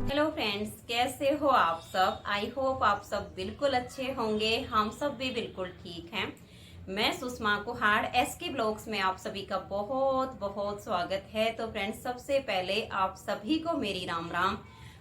Hello friends, कैसे हो आप सब। आई होप आप सब बिल्कुल अच्छे होंगे। हम सब भी बिल्कुल ठीक हैं। मैं सुषमा कुहाड़ एसके ब्लॉग्स में आप सभी का बहुत बहुत स्वागत है। तो फ्रेंड्स, सबसे पहले आप सभी को मेरी राम राम।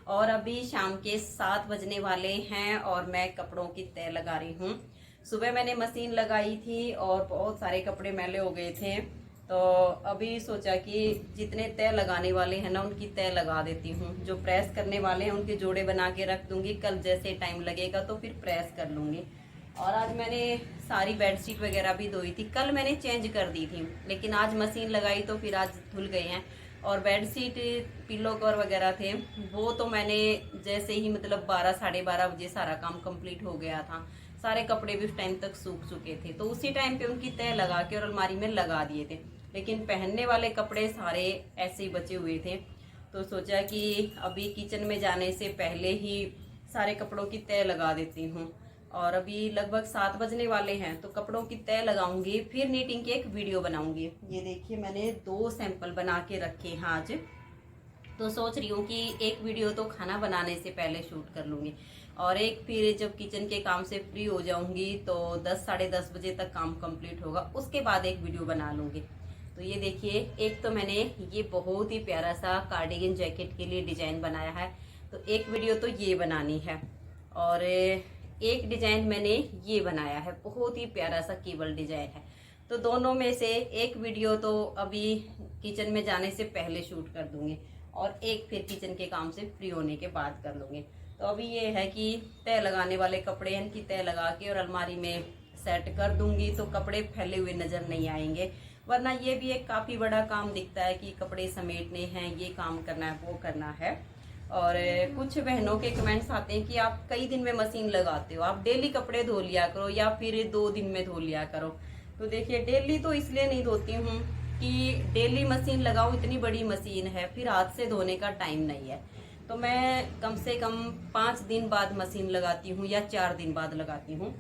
और अभी शाम के 7 बजने वाले हैं और मैं कपड़ों की तह लगा रही हूँ। सुबह मैंने मशीन लगाई थी और बहुत सारे कपड़े मैले हो गए थे, तो अभी सोचा कि जितने तय लगाने वाले हैं ना उनकी तय लगा देती हूँ। जो प्रेस करने वाले हैं उनके जोड़े बना के रख दूंगी, कल जैसे टाइम लगेगा तो फिर प्रेस कर लूंगी। और आज मैंने सारी बेडशीट वगैरह भी धोई थी, कल मैंने चेंज कर दी थी, लेकिन आज मशीन लगाई तो फिर आज धुल गए हैं। और बेडशीट, पिलो कवर वगैरह थे वो तो मैंने जैसे ही मतलब 12 साढ़े 12 बजे सारा काम कंप्लीट हो गया था। सारे कपड़े भी उस टाइम तक सूख चुके थे, तो उसी टाइम पे उनकी तय लगा के और अलमारी में लगा दिए थे। लेकिन पहनने वाले कपड़े सारे ऐसे ही बचे हुए थे, तो सोचा कि अभी किचन में जाने से पहले ही सारे कपड़ों की तय लगा देती हूँ। और अभी लगभग 7 बजने वाले हैं, तो कपड़ों की तय लगाऊंगी, फिर नीटिंग की एक वीडियो बनाऊंगी। ये देखिए, मैंने 2 सैंपल बना के रखे हैं आज। तो सोच रही हूँ कि एक वीडियो तो खाना बनाने से पहले शूट कर लूंगी, और एक फिर जब किचन के काम से फ्री हो जाऊंगी तो 10 साढ़े 10 बजे तक काम कंप्लीट होगा, उसके बाद एक वीडियो बना लूंगी। तो ये देखिए, एक तो मैंने ये बहुत ही प्यारा सा कार्डिगन जैकेट के लिए डिजाइन बनाया है, तो एक वीडियो तो ये बनानी है। और एक डिजाइन मैंने ये बनाया है, बहुत ही प्यारा सा केबल डिजाइन है। तो दोनों में से एक वीडियो तो अभी किचन में जाने से पहले शूट कर दूंगी, और एक फिर किचन के काम से फ्री होने के बाद कर लूंगी। तो अभी ये है कि तय लगाने वाले कपड़े हैं, इनकी तय लगा के और अलमारी में सेट कर दूंगी, तो कपड़े फैले हुए नजर नहीं आएंगे। वरना ये भी एक काफी बड़ा काम दिखता है कि कपड़े समेटने हैं, ये काम करना है, वो करना है। और कुछ बहनों के कमेंट्स आते हैं कि आप कई दिन में मशीन लगाते हो, आप डेली कपड़े धो लिया करो या फिर 2 दिन में धो लिया करो। तो देखिए, डेली तो इसलिए नहीं धोती हूँ कि डेली मशीन लगाओ, इतनी बड़ी मशीन है, फिर हाथ से धोने का टाइम नहीं है। तो मैं कम से कम 5 दिन बाद मशीन लगाती हूँ या 4 दिन बाद लगाती हूँ,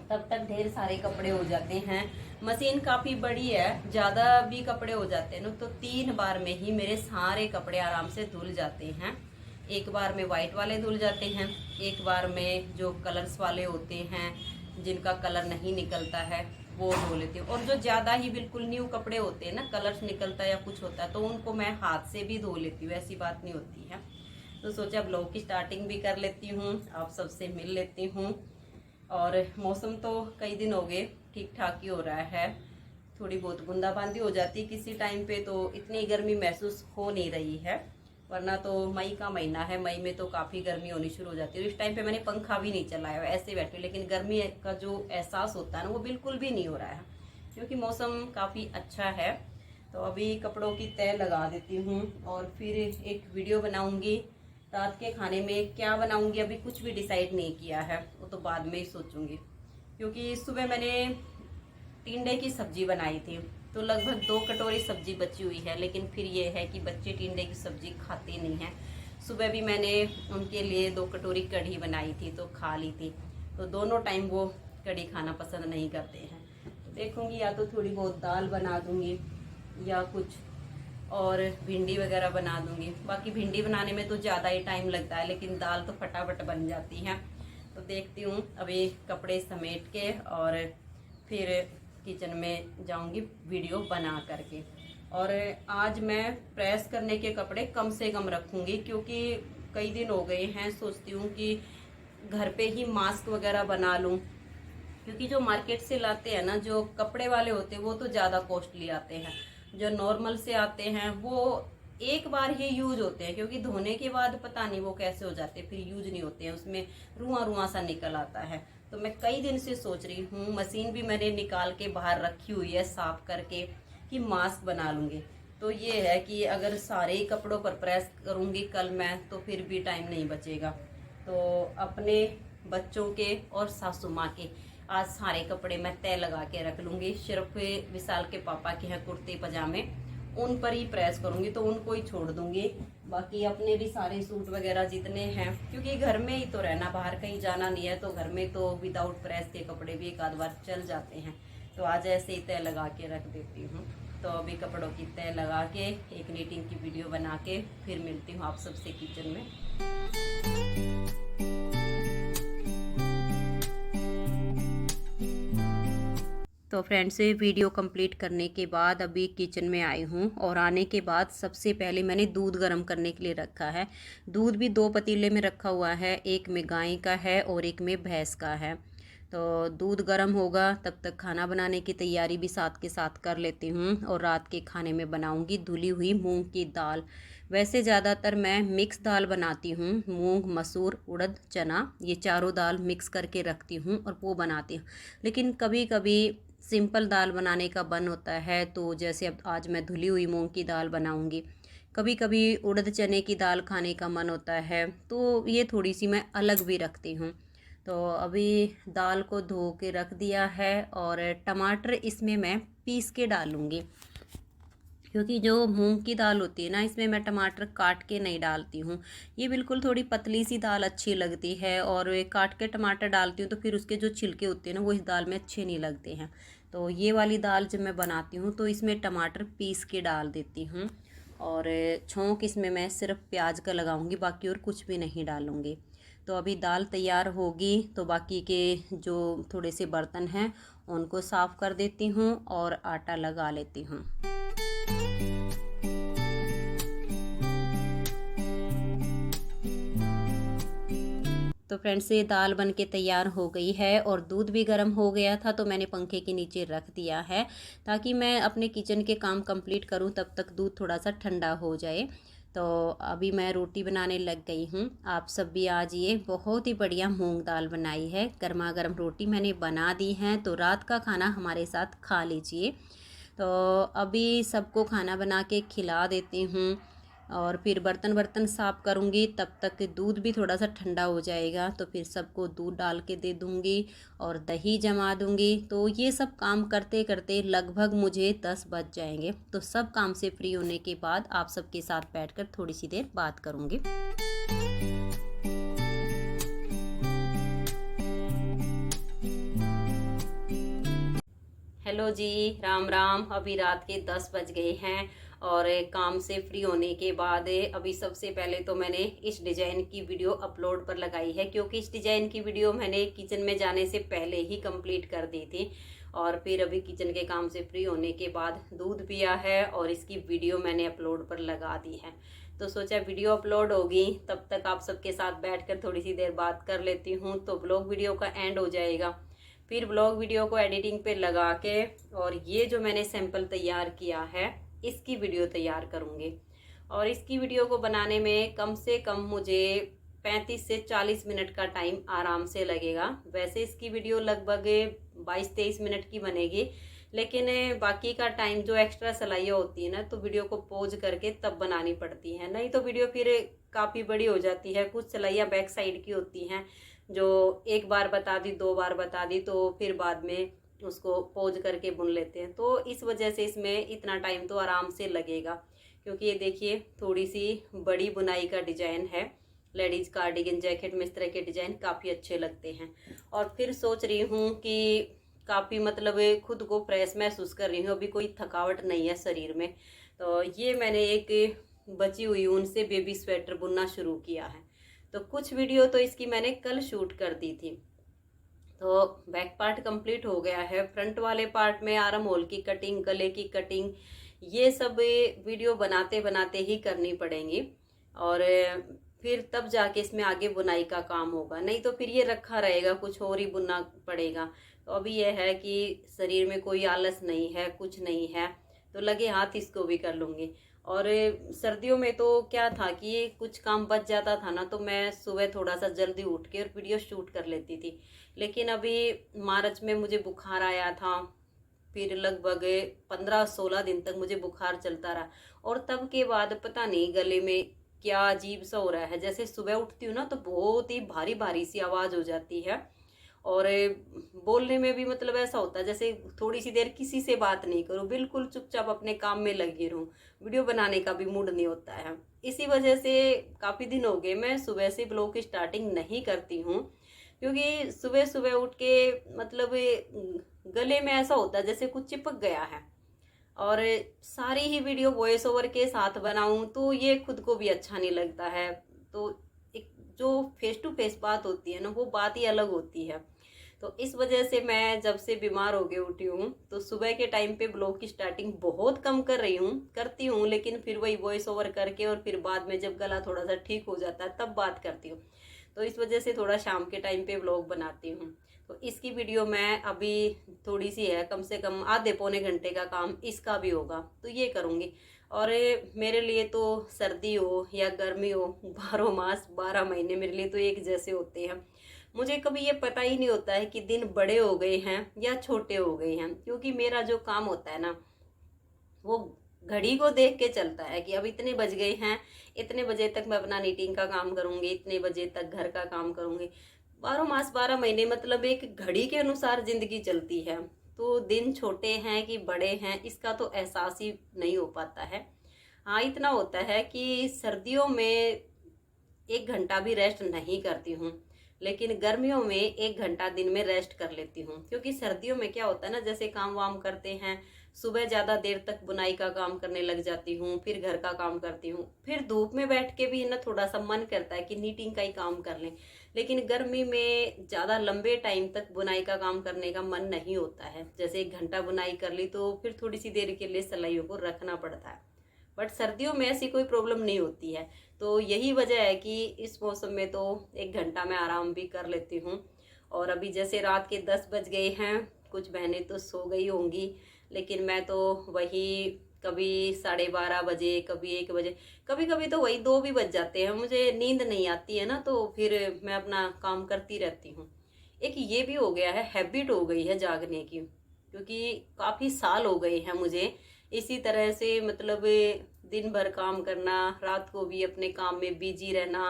तब तक ढेर सारे कपड़े हो जाते हैं। मशीन काफी बड़ी है, ज्यादा भी कपड़े हो जाते हैं ना, तो 3 बार में ही मेरे सारे कपड़े आराम से धुल जाते हैं। एक बार में व्हाइट वाले धुल जाते हैं, एक बार में जो कलर्स वाले होते हैं जिनका कलर नहीं निकलता है वो धो लेती हूँ। और जो ज्यादा ही बिल्कुल न्यू कपड़े होते हैं ना, कलर्स निकलता है या कुछ होता है, तो उनको मैं हाथ से भी धो लेती हूँ, ऐसी बात नहीं होती है। तो सोचा ब्लॉग की स्टार्टिंग भी कर लेती हूँ, आप सबसे मिल लेती हूँ। और मौसम तो कई दिन हो गए ठीक ठाक ही हो रहा है, थोड़ी बहुत बूंदाबांदी हो जाती है किसी टाइम पे, तो इतनी गर्मी महसूस हो नहीं रही है। वरना तो मई का महीना है, मई में तो काफ़ी गर्मी होनी शुरू हो जाती है। इस टाइम पे मैंने पंखा भी नहीं चलाया, ऐसे बैठे, लेकिन गर्मी का जो एहसास होता है ना वो बिल्कुल भी नहीं हो रहा है, क्योंकि मौसम काफ़ी अच्छा है। तो अभी कपड़ों की तय लगा देती हूँ और फिर एक वीडियो बनाऊंगी। रात के खाने में क्या बनाऊंगी अभी कुछ भी डिसाइड नहीं किया है, वो तो बाद में ही सोचूंगी। क्योंकि सुबह मैंने टिंडे की सब्जी बनाई थी, तो लगभग 2 कटोरी सब्जी बची हुई है, लेकिन फिर ये है कि बच्चे टिंडे की सब्जी खाते नहीं हैं। सुबह भी मैंने उनके लिए 2 कटोरी कढ़ी बनाई थी तो खा ली थी, तो दोनों टाइम वो कढ़ी खाना पसंद नहीं करते हैं। तो देखूंगी, या तो थोड़ी बहुत दाल बना दूंगी या कुछ और भिंडी वगैरह बना दूंगी। बाकी भिंडी बनाने में तो ज़्यादा ही टाइम लगता है, लेकिन दाल तो फटाफट बन जाती है। तो देखती हूँ, अभी कपड़े समेट के और फिर किचन में जाऊंगी वीडियो बना करके। और आज मैं प्रेस करने के कपड़े कम से कम रखूंगी, क्योंकि कई दिन हो गए हैं, सोचती हूँ कि घर पे ही मास्क वगैरह बना लूँ। क्योंकि जो मार्केट से लाते हैं ना, जो कपड़े वाले होते हैं वो तो ज़्यादा कॉस्टली आते हैं, जो नॉर्मल से आते हैं वो एक बार ही यूज होते हैं, क्योंकि धोने के बाद पता नहीं वो कैसे हो जाते हैं, फिर यूज नहीं होते हैं, उसमें रुआ रुआ सा निकल आता है। तो मैं कई दिन से सोच रही हूँ, मशीन भी मैंने निकाल के बाहर रखी हुई है साफ करके, कि मास्क बना लूंगी। तो ये है कि अगर सारे ही कपड़ों पर प्रेस करूंगी कल मैं, तो फिर भी टाइम नहीं बचेगा। तो अपने, बच्चों के और सासू माँ के आज सारे कपड़े मैं तय लगा के रख लूंगी। सिर्फ विशाल के पापा के हैं कुर्ते पजामे, उन पर ही प्रेस करूंगी, तो उनको ही छोड़ दूंगी। बाकी अपने भी सारे सूट वगैरह जितने हैं, क्योंकि घर में ही तो रहना, बाहर कहीं जाना नहीं है, तो घर में तो विदाउट प्रेस के कपड़े भी एक आध बार चल जाते हैं। तो आज ऐसे ही तय लगा के रख देती हूँ। तो अभी कपड़ों की तय लगा के एक नीटिंग की वीडियो बना के फिर मिलती हूँ आप सबसे किचन में। तो फ्रेंड्स, वीडियो कंप्लीट करने के बाद अभी किचन में आई हूँ और आने के बाद सबसे पहले मैंने दूध गर्म करने के लिए रखा है। दूध भी 2 पतीले में रखा हुआ है, एक में गाय का है और एक में भैंस का है। तो दूध गर्म होगा तब तक खाना बनाने की तैयारी भी साथ के साथ कर लेती हूँ। और रात के खाने में बनाऊँगी धुली हुई मूंग की दाल। वैसे ज़्यादातर मैं मिक्स दाल बनाती हूँ, मूंग, मसूर, उड़द, चना, ये चारों दाल मिक्स करके रखती हूँ और वो बनाती हूँ। लेकिन कभी कभी सिंपल दाल बनाने का मन होता है, तो जैसे अब आज मैं धुली हुई मूंग की दाल बनाऊंगी। कभी कभी उड़द चने की दाल खाने का मन होता है, तो ये थोड़ी सी मैं अलग भी रखती हूँ। तो अभी दाल को धो के रख दिया है और टमाटर इसमें मैं पीस के डालूँगी, क्योंकि जो मूंग की दाल होती है ना, इसमें मैं टमाटर काट के नहीं डालती हूँ। ये बिल्कुल थोड़ी पतली सी दाल अच्छी लगती है और काट के टमाटर डालती हूँ तो फिर उसके जो छिलके होते हैं ना, वो इस दाल में अच्छे नहीं लगते हैं। तो ये वाली दाल जब मैं बनाती हूँ तो इसमें टमाटर पीस के डाल देती हूँ और छौंक इसमें मैं सिर्फ प्याज का लगाऊंगी, बाकी और कुछ भी नहीं डालूंगी। तो अभी दाल तैयार होगी तो बाकी के जो थोड़े से बर्तन हैं उनको साफ़ कर देती हूँ और आटा लगा लेती हूँ। तो फ्रेंड्स, ये दाल बन के तैयार हो गई है और दूध भी गर्म हो गया था, तो मैंने पंखे के नीचे रख दिया है ताकि मैं अपने किचन के काम कंप्लीट करूं, तब तक दूध थोड़ा सा ठंडा हो जाए। तो अभी मैं रोटी बनाने लग गई हूं। आप सब भी आज ये बहुत ही बढ़िया मूंग दाल बनाई है। गर्मा गर्म रोटी मैंने बना दी हैं, तो रात का खाना हमारे साथ खा लीजिए। तो अभी सबको खाना बना के खिला देती हूँ और फिर बर्तन साफ़ करूँगी। तब तक दूध भी थोड़ा सा ठंडा हो जाएगा, तो फिर सबको दूध डाल के दे दूँगी और दही जमा दूँगी। तो ये सब काम करते करते लगभग मुझे 10 बज जाएंगे। तो सब काम से फ्री होने के बाद आप सबके साथ बैठकर थोड़ी सी देर बात करूँगी। हेलो जी, राम राम। अभी रात के 10 बज गए हैं और काम से फ्री होने के बाद अभी सबसे पहले तो मैंने इस डिज़ाइन की वीडियो अपलोड पर लगाई है, क्योंकि इस डिज़ाइन की वीडियो मैंने किचन में जाने से पहले ही कंप्लीट कर दी थी। और फिर अभी किचन के काम से फ्री होने के बाद दूध पिया है और इसकी वीडियो मैंने अपलोड पर लगा दी है। तो सोचा वीडियो अपलोड होगी तब तक आप सबके साथ बैठकर थोड़ी सी देर बात कर लेती हूँ, तो ब्लॉग वीडियो का एंड हो जाएगा। फिर ब्लॉग वीडियो को एडिटिंग पे लगा के और ये जो मैंने सैंपल तैयार किया है इसकी वीडियो तैयार करूँगी। और इसकी वीडियो को बनाने में कम से कम मुझे 35 से 40 मिनट का टाइम आराम से लगेगा। वैसे इसकी वीडियो लगभग 22-23 मिनट की बनेगी, लेकिन बाकी का टाइम जो एक्स्ट्रा सलाइयाँ होती है ना, तो वीडियो को पॉज करके तब बनानी पड़ती है, नहीं तो वीडियो फिर काफ़ी बड़ी हो जाती है। कुछ सलाइयाँ बैक साइड की होती हैं जो एक बार बता दी, 2 बार बता दी, तो फिर बाद में उसको पॉज करके बुन लेते हैं। तो इस वजह से इसमें इतना टाइम तो आराम से लगेगा, क्योंकि ये देखिए थोड़ी सी बड़ी बुनाई का डिजाइन है। लेडीज कार्डिगन, जैकेट में इस तरह के डिजाइन काफ़ी अच्छे लगते हैं। और फिर सोच रही हूँ कि काफ़ी मतलब खुद को फ्रेश महसूस कर रही हूँ, अभी कोई थकावट नहीं है शरीर में। तो ये मैंने एक बची हुई ऊन से बेबी स्वेटर बुनना शुरू किया है। तो कुछ वीडियो तो इसकी मैंने कल शूट कर दी थी। तो बैक पार्ट कंप्लीट हो गया है। फ्रंट वाले पार्ट में आर्म होल की कटिंग, गले की कटिंग, ये सब वीडियो बनाते बनाते ही करनी पड़ेंगी और फिर तब जाके इसमें आगे बुनाई का काम होगा, नहीं तो फिर ये रखा रहेगा, कुछ और ही बुनना पड़ेगा। तो अभी यह है कि शरीर में कोई आलस नहीं है, कुछ नहीं है, तो लगे हाथ इसको भी कर लूँगी। और सर्दियों में तो क्या था कि कुछ काम बच जाता था ना, तो मैं सुबह थोड़ा सा जल्दी उठ के और वीडियो शूट कर लेती थी। लेकिन अभी मार्च में मुझे बुखार आया था, फिर लगभग 15-16 दिन तक मुझे बुखार चलता रहा और तब के बाद पता नहीं गले में क्या अजीब सा हो रहा है। जैसे सुबह उठती हूँ ना तो बहुत ही भारी भारी सी आवाज़ हो जाती है और बोलने में भी मतलब ऐसा होता है जैसे थोड़ी सी देर किसी से बात नहीं करूँ, बिल्कुल चुपचाप अपने काम में लगी रहूँ, वीडियो बनाने का भी मूड नहीं होता है। इसी वजह से काफ़ी दिन हो गए मैं सुबह से ब्लॉग की स्टार्टिंग नहीं करती हूँ, क्योंकि सुबह सुबह उठ के मतलब गले में ऐसा होता है जैसे कुछ चिपक गया है। और सारी ही वीडियो वॉइस ओवर के साथ बनाऊं तो ये खुद को भी अच्छा नहीं लगता है। तो एक जो फेस टू फेस बात होती है ना, वो बात ही अलग होती है। तो इस वजह से मैं जब से बीमार हो के उठी हूँ तो सुबह के टाइम पे ब्लॉग की स्टार्टिंग बहुत कम कर रही हूँ, करती हूँ, लेकिन फिर वही वॉइस ओवर करके और फिर बाद में जब गला थोड़ा सा ठीक हो जाता है तब बात करती हूँ। तो इस वजह से थोड़ा शाम के टाइम पे ब्लॉग बनाती हूँ। तो इसकी वीडियो मैं अभी थोड़ी सी है, कम से कम आधे पौने घंटे का काम इसका भी होगा तो ये करूँगी। और मेरे लिए तो सर्दी हो या गर्मी हो, 12 मास 12 महीने मेरे लिए तो एक जैसे होते हैं। मुझे कभी ये पता ही नहीं होता है कि दिन बड़े हो गए हैं या छोटे हो गए हैं, क्योंकि मेरा जो काम होता है ना वो घड़ी को देख के चलता है कि अब इतने बज गए हैं, इतने बजे तक मैं अपना नीटिंग का काम करूंगी, इतने बजे तक घर का काम करूंगी। 12 मास 12 महीने मतलब एक घड़ी के अनुसार जिंदगी चलती है। तो दिन छोटे हैं कि बड़े हैं इसका तो एहसास ही नहीं हो पाता है। हाँ, इतना होता है कि सर्दियों में 1 घंटा भी रेस्ट नहीं करती हूँ, लेकिन गर्मियों में 1 घंटा दिन में रेस्ट कर लेती हूँ। क्योंकि सर्दियों में क्या होता है ना, जैसे काम वाम करते हैं, सुबह ज़्यादा देर तक बुनाई का काम करने लग जाती हूँ, फिर घर का काम करती हूँ, फिर धूप में बैठ के भी ना थोड़ा सा मन करता है कि नीटिंग का ही काम कर लें। लेकिन गर्मी में ज़्यादा लंबे टाइम तक बुनाई का काम करने का मन नहीं होता है। जैसे 1 घंटा बुनाई कर ली तो फिर थोड़ी सी देर के लिए सिलाइयों को रखना पड़ता है। बट सर्दियों में ऐसी कोई प्रॉब्लम नहीं होती है। तो यही वजह है कि इस मौसम में तो 1 घंटा मैं आराम भी कर लेती हूँ। और अभी जैसे रात के 10 बज गए हैं, कुछ बहनें तो सो गई होंगी, लेकिन मैं तो वही कभी 12:30 बजे, कभी 1 बजे, कभी कभी तो वही 2 भी बज जाते हैं। मुझे नींद नहीं आती है ना, तो फिर मैं अपना काम करती रहती हूँ। एक ये भी हो गया है, हैबिट हो गई है जागने की, क्योंकि काफ़ी साल हो गए हैं मुझे इसी तरह से, मतलब दिन भर काम करना, रात को भी अपने काम में बिजी रहना।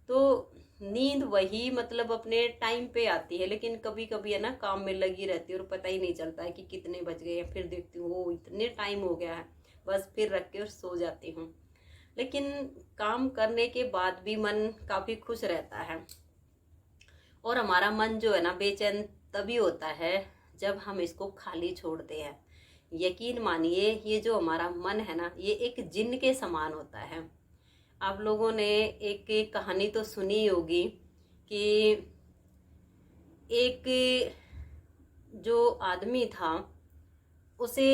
तो नींद वही मतलब अपने टाइम पे आती है, लेकिन कभी कभी है ना काम में लगी रहती है और पता ही नहीं चलता है कि कितने बज गए हैं। फिर देखती हूँ वो इतने टाइम हो गया है, बस फिर रख के और सो जाती हूँ। लेकिन काम करने के बाद भी मन काफ़ी खुश रहता है। और हमारा मन जो है ना बेचैन तभी होता है जब हम इसको खाली छोड़ते हैं। यकीन मानिए, ये जो हमारा मन है ना, ये एक जिन्न के समान होता है। आप लोगों ने एक कहानी तो सुनी होगी कि एक जो आदमी था उसे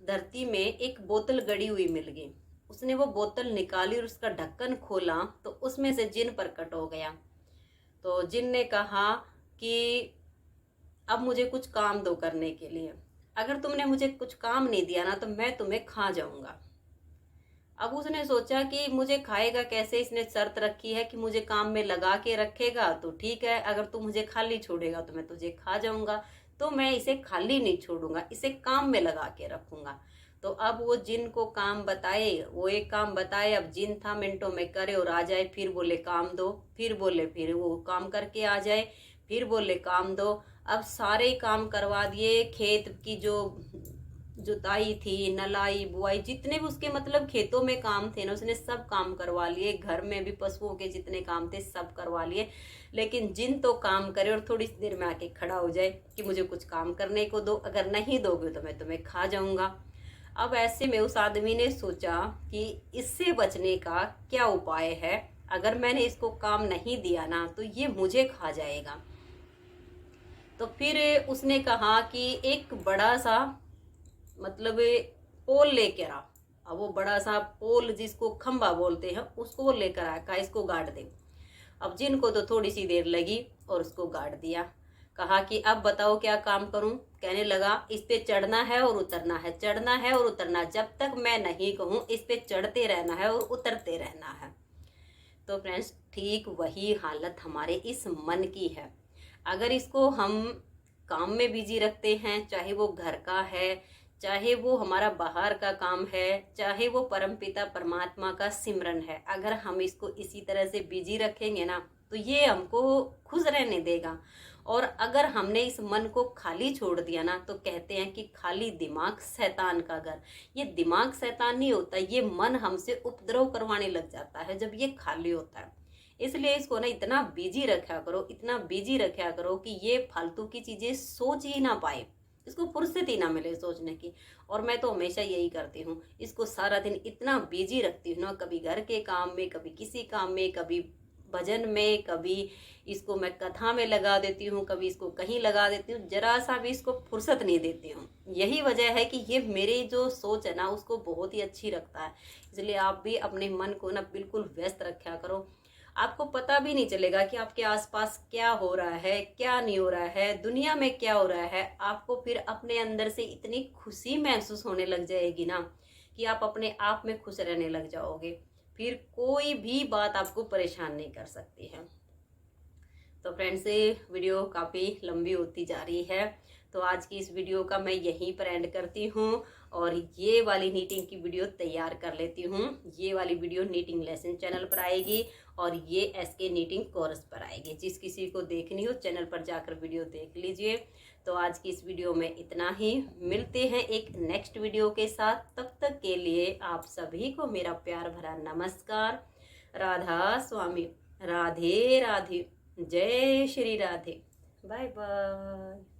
धरती में एक बोतल गड़ी हुई मिल गई। उसने वो बोतल निकाली और उसका ढक्कन खोला तो उसमें से जिन्न प्रकट हो गया। तो जिन्न ने कहा कि अब मुझे कुछ काम दो करने के लिए। अगर तुमने मुझे कुछ काम नहीं दिया ना तो मैं तुम्हें खा जाऊंगा। अब उसने सोचा कि मुझे खाएगा कैसे। इसने शर्त रखी है कि मुझे काम में लगा के रखेगा तो ठीक है, अगर तू मुझे खाली छोड़ेगा तो मैं तुझे खा जाऊंगा। तो मैं इसे खाली नहीं छोड़ूंगा, इसे काम में लगा के रखूंगा। तो अब वो जिन को काम बताए, वो एक काम बताए, अब जिन था मिनटों में करे और आ जाए। फिर बोले काम दो, फिर बोले फिर वो काम करके आ जाए, फिर बोले काम दो। अब सारे काम करवा दिए। खेत की जो जुताई थी, नलाई, बुआई, जितने भी उसके मतलब खेतों में काम थे ना, उसने सब काम करवा लिए। घर में भी पशुओं के जितने काम थे सब करवा लिए। लेकिन जिन तो काम करे और थोड़ी सी देर में आके खड़ा हो जाए कि मुझे कुछ काम करने को दो, अगर नहीं दोगे तो मैं तुम्हें खा जाऊंगा। अब ऐसे में उस आदमी ने सोचा कि इससे बचने का क्या उपाय है। अगर मैंने इसको काम नहीं दिया ना तो ये मुझे खा जाएगा। तो फिर उसने कहा कि एक बड़ा सा मतलब पोल लेकर आ। अब वो बड़ा सा पोल जिसको खंबा बोलते हैं उसको वो लेकर आया, कहा इसको गाड़ दे। अब जिनको तो थोड़ी सी देर लगी और उसको गाड़ दिया। कहा कि अब बताओ क्या काम करूं। कहने लगा इस पे चढ़ना है और उतरना है, चढ़ना है और उतरना, जब तक मैं नहीं कहूं इस पे चढ़ते रहना है और उतरते रहना है। तो फ्रेंड्स, ठीक वही हालत हमारे इस मन की है। अगर इसको हम काम में बिजी रखते हैं, चाहे वो घर का है, चाहे वो हमारा बाहर का काम है, चाहे वो परमपिता परमात्मा का सिमरन है, अगर हम इसको इसी तरह से बिजी रखेंगे ना तो ये हमको खुश रहने देगा। और अगर हमने इस मन को खाली छोड़ दिया ना तो कहते हैं कि खाली दिमाग शैतान का घर। ये दिमाग शैतान नहीं होता, ये मन हमसे उपद्रव करवाने लग जाता है जब ये खाली होता है। इसलिए इसको ना इतना बिजी रखा करो, इतना बिजी रखा करो कि ये फालतू की चीजें सोच ही ना पाए। इसको फुर्सत ही ना मिले सोचने की। और मैं तो हमेशा यही करती हूँ, इसको सारा दिन इतना बिजी रखती हूँ ना, कभी घर के काम में, कभी किसी काम में, कभी भजन में, कभी इसको मैं कथा में लगा देती हूँ, कभी इसको कहीं लगा देती हूँ, जरा सा भी इसको फुर्सत नहीं देती हूँ। यही वजह है कि ये मेरी जो सोच है ना उसको बहुत ही अच्छी रखता है। इसलिए आप भी अपने मन को ना बिल्कुल व्यस्त रखा करो, आपको पता भी नहीं चलेगा कि आपके आसपास क्या हो रहा है, क्या नहीं हो रहा है, दुनिया में क्या हो रहा है। आपको फिर अपने अंदर से इतनी खुशी महसूस होने लग जाएगी ना कि आप अपने आप में खुश रहने लग जाओगे, फिर कोई भी बात आपको परेशान नहीं कर सकती है। तो फ्रेंड्स, ये वीडियो काफ़ी लंबी होती जा रही है, तो आज की इस वीडियो का मैं यहीं पर एंड करती हूँ और ये वाली नीटिंग की वीडियो तैयार कर लेती हूँ। ये वाली वीडियो नीटिंग लेसन चैनल पर आएगी और ये एसके नीटिंग कोर्स पर आएगी। जिस किसी को देखनी हो चैनल पर जाकर वीडियो देख लीजिए। तो आज की इस वीडियो में इतना ही, मिलते हैं एक नेक्स्ट वीडियो के साथ। तब तक के लिए आप सभी को मेरा प्यार भरा नमस्कार। राधा स्वामी, राधे राधे, जय श्री राधे, बाय बाय।